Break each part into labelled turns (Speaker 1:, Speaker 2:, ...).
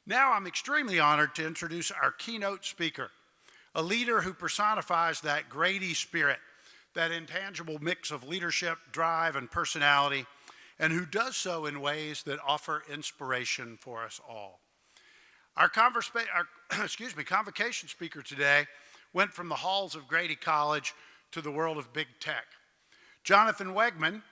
Speaker 1: Now I'm extremely honored to introduce our keynote speaker, a leader who personifies that Grady spirit, that intangible mix of leadership, drive, and personality, and who does so in ways that offer inspiration for us all. Our convocation speaker today went from the halls of Grady College to the world of big tech. Jonathan Wegman,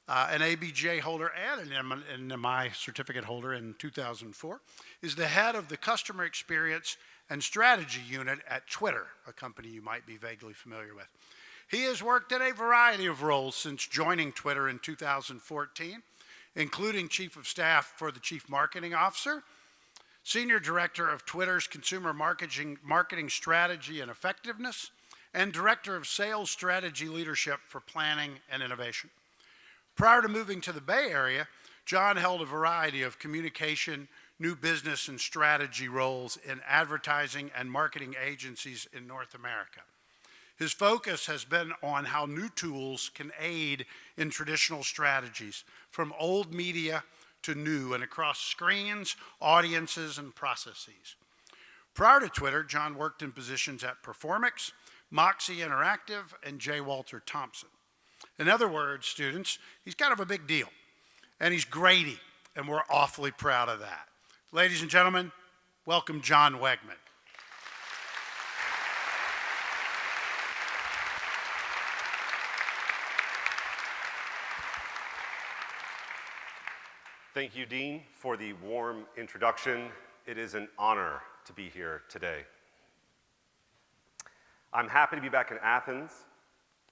Speaker 1: an ABJ holder and an MI certificate holder in 2004, is the head of the Customer Experience and Strategy Unit at Twitter, a company you might be vaguely familiar with. He has worked in a variety of roles since joining Twitter in 2014, including Chief of Staff for the Chief Marketing Officer, Senior Director of Twitter's Consumer Marketing Strategy and Effectiveness, and Director of Sales Strategy Leadership for Planning and Innovation. Prior to moving to the Bay Area, John held a variety of communication, new business, and strategy roles in advertising and marketing agencies in North America. His focus has been on how new tools can aid in traditional strategies, from old media to new and across screens, audiences, and processes. Prior to Twitter, John worked in positions at Performix, Moxie Interactive, and J. Walter Thompson. In other words, students, he's kind of a big deal, and he's Grady, and we're awfully proud of that. Ladies and gentlemen, welcome John Wegman.
Speaker 2: Thank you, Dean, for the warm introduction. It is an honor to be here today. I'm happy to be back in Athens.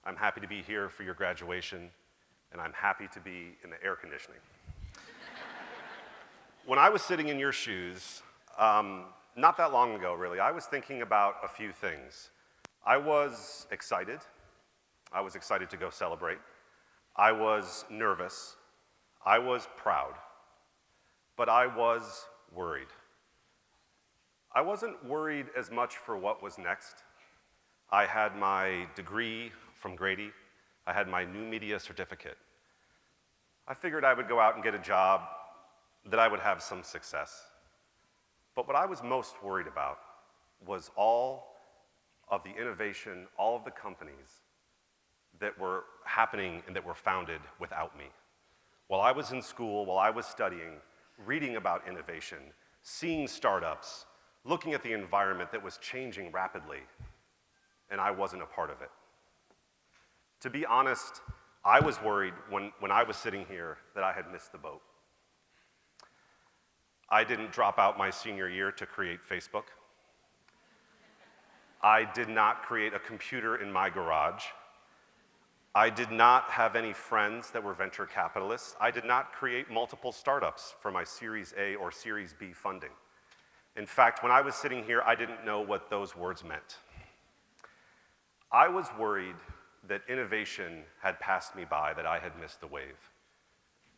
Speaker 2: I'm happy to be here for your graduation, and I'm happy to be in the air conditioning. When I was sitting in your shoes, not that long ago, really, I was thinking about a few things. I was excited. I was excited to go celebrate. I was nervous. I was proud. But I was worried. I wasn't worried as much for what was next. I had my degree from Grady. I had my new media certificate. I figured I would go out and get a job, that I would have some success. But what I was most worried about was all of the innovation, all of the companies that were happening and that were founded without me. While I was in school, while I was studying, reading about innovation, seeing startups, looking at the environment that was changing rapidly, and I wasn't a part of it. To be honest, I was worried when I was sitting here that I had missed the boat. I didn't drop out my senior year to create Facebook. I did not create a computer in my garage. I did not have any friends that were venture capitalists. I did not create multiple startups for my Series A or Series B funding. In fact, when I was sitting here, I didn't know what those words meant. I was worried that innovation had passed me by, that I had missed the wave.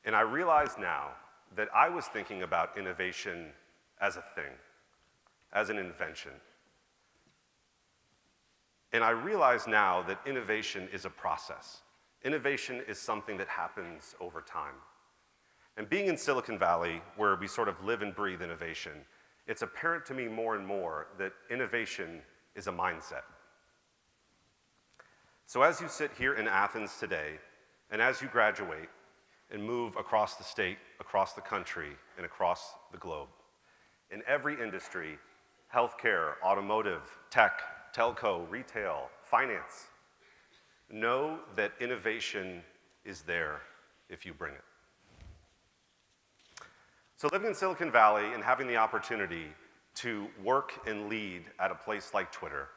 Speaker 2: And I realize now that I was thinking about innovation as a thing, as an invention. And I realize now that innovation is a process. Innovation is something that happens over time. And being in Silicon Valley, where we sort of live and breathe innovation, it's apparent to me more and more that innovation is a mindset. So as you sit here in Athens today, and as you graduate and move across the state, across the country, and across the globe, in every industry, healthcare, automotive, tech, telco, retail, finance, know that innovation is there if you bring it. So living in Silicon Valley and having the opportunity to work and lead at a place like Twitter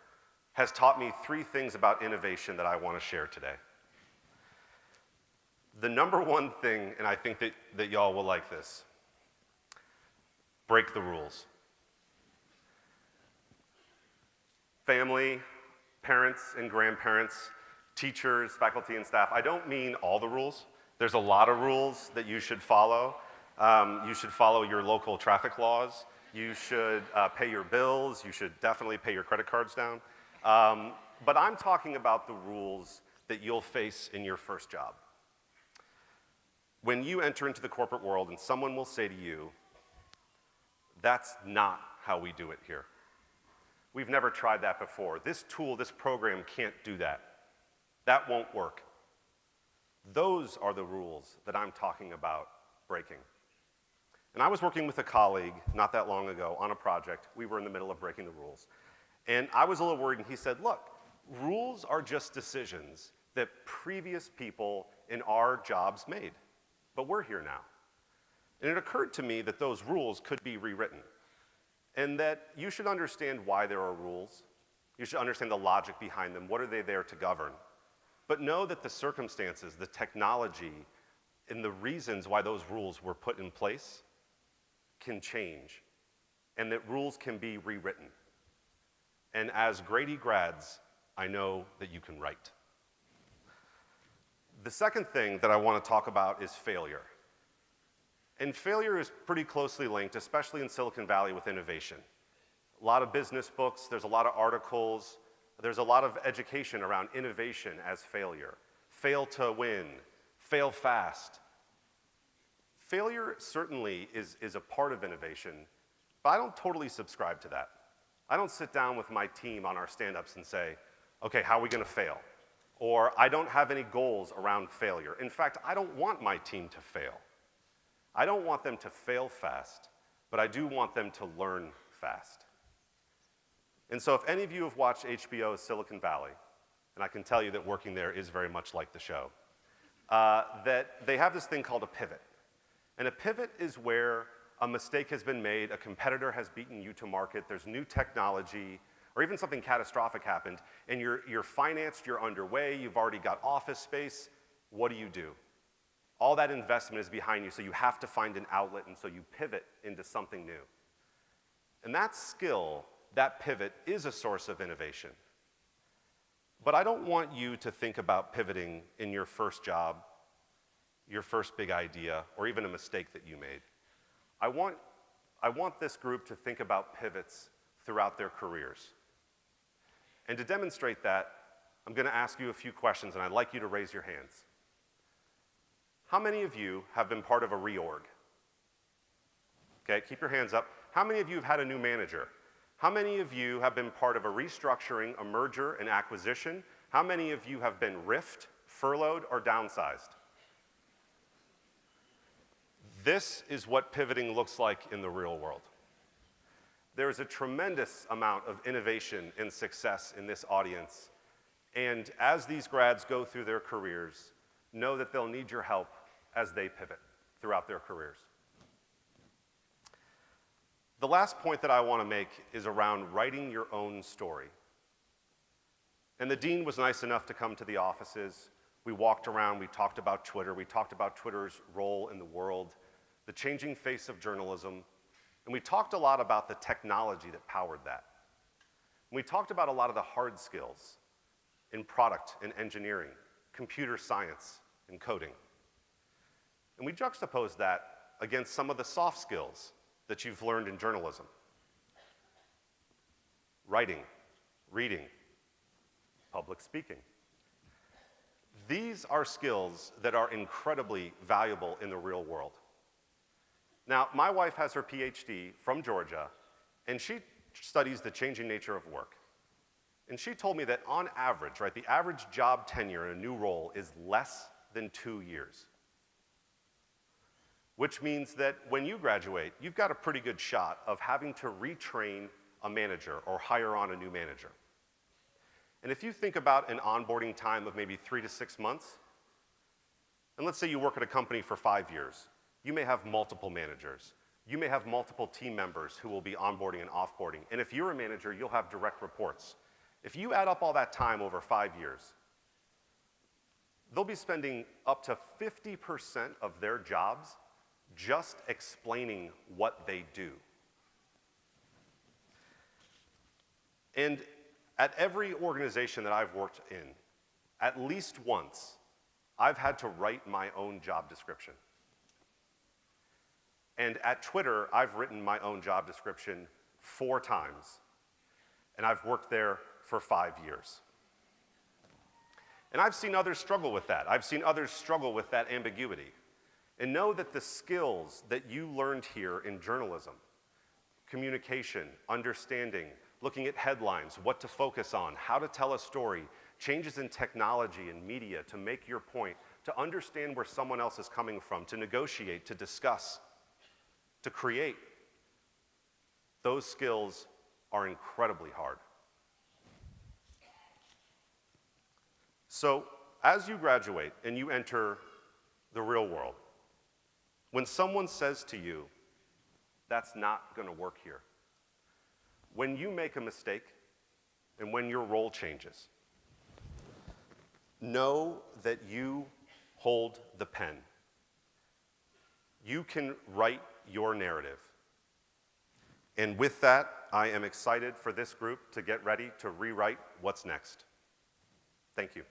Speaker 2: has taught me three things about innovation that I want to share today. The number one thing, and I think that y'all will like this, break the rules. Family, parents and grandparents, teachers, faculty and staff, I don't mean all the rules. There's a lot of rules that you should follow. You should follow your local traffic laws. You should pay your bills. You should definitely pay your credit cards down. But I'm talking about the rules that you'll face in your first job. When you enter into the corporate world and someone will say to you, That's not how we do it here. We've never tried that before. This tool, this program can't do that. That won't work. Those are the rules that I'm talking about breaking. And I was working with a colleague not that long ago on a project. We were in the middle of breaking the rules. And I was a little worried, and he said, look, rules are just decisions that previous people in our jobs made. But we're here now. And it occurred to me that those rules could be rewritten, and that you should understand why there are rules. You should understand the logic behind them. What are they there to govern? But know that the circumstances, the technology, and the reasons why those rules were put in place can change, and that rules can be rewritten. And as Grady grads, I know that you can write. The second thing that I want to talk about is failure. And failure is pretty closely linked, especially in Silicon Valley, with innovation. A lot of business books, there's a lot of articles, there's a lot of education around innovation as failure. Fail to win, fail fast. Failure certainly is a part of innovation, but I don't totally subscribe to that. I don't sit down with my team on our stand-ups and say, okay, how are we going to fail? Or I don't have any goals around failure. In fact, I don't want my team to fail. I don't want them to fail fast, but I do want them to learn fast. And so if any of you have watched HBO's Silicon Valley, and I can tell you that working there is very much like the show, that they have this thing called a pivot. And a pivot is where a mistake has been made, a competitor has beaten you to market, there's new technology, or even something catastrophic happened, and you're financed, you're underway, you've already got office space. What do? All that investment is behind you, so you have to find an outlet, and so you pivot into something new. And that skill, that pivot, is a source of innovation. But I don't want you to think about pivoting in your first job, your first big idea, or even a mistake that you made. I want this group to think about pivots throughout their careers. And to demonstrate that, I'm going to ask you a few questions, and I'd like you to raise your hands. How many of you have been part of a reorg? Okay, keep your hands up. How many of you have had a new manager? How many of you have been part of a restructuring, a merger, an acquisition? How many of you have been riffed, furloughed, or downsized? This is what pivoting looks like in the real world. There is a tremendous amount of innovation and success in this audience. And as these grads go through their careers, know that they'll need your help as they pivot throughout their careers. The last point that I want to make is around writing your own story. And the dean was nice enough to come to the offices. We walked around, we talked about Twitter, we talked about Twitter's role in the world, the changing face of journalism, and we talked a lot about the technology that powered that. And we talked about a lot of the hard skills in product and engineering, computer science, and coding. And we juxtaposed that against some of the soft skills that you've learned in journalism. Writing, reading, public speaking. These are skills that are incredibly valuable in the real world. Now, my wife has her PhD from Georgia, and she studies the changing nature of work. And she told me that on average, right, the average job tenure in a new role is less than 2 years. Which means that when you graduate, you've got a pretty good shot of having to retrain a manager or hire on a new manager. And if you think about an onboarding time of maybe 3 to 6 months, and let's say you work at a company for 5 years, you may have multiple managers. You may have multiple team members who will be onboarding and offboarding. And if you're a manager, you'll have direct reports. If you add up all that time over 5 years, they'll be spending up to 50% of their jobs just explaining what they do. And at every organization that I've worked in, at least once, I've had to write my own job description. And at Twitter, I've written my own job description 4 times. And I've worked there for 5 years. And I've seen others struggle with that. I've seen others struggle with that ambiguity. And know that the skills that you learned here in journalism, communication, understanding, looking at headlines, what to focus on, how to tell a story, changes in technology and media to make your point, to understand where someone else is coming from, to negotiate, to discuss, to create. Those skills are incredibly hard. So, as you graduate and you enter the real world, when someone says to you, "That's not going to work here," when you make a mistake and when your role changes, know that you hold the pen. You can write your narrative. And with that, I am excited for this group to get ready to rewrite what's next. Thank you.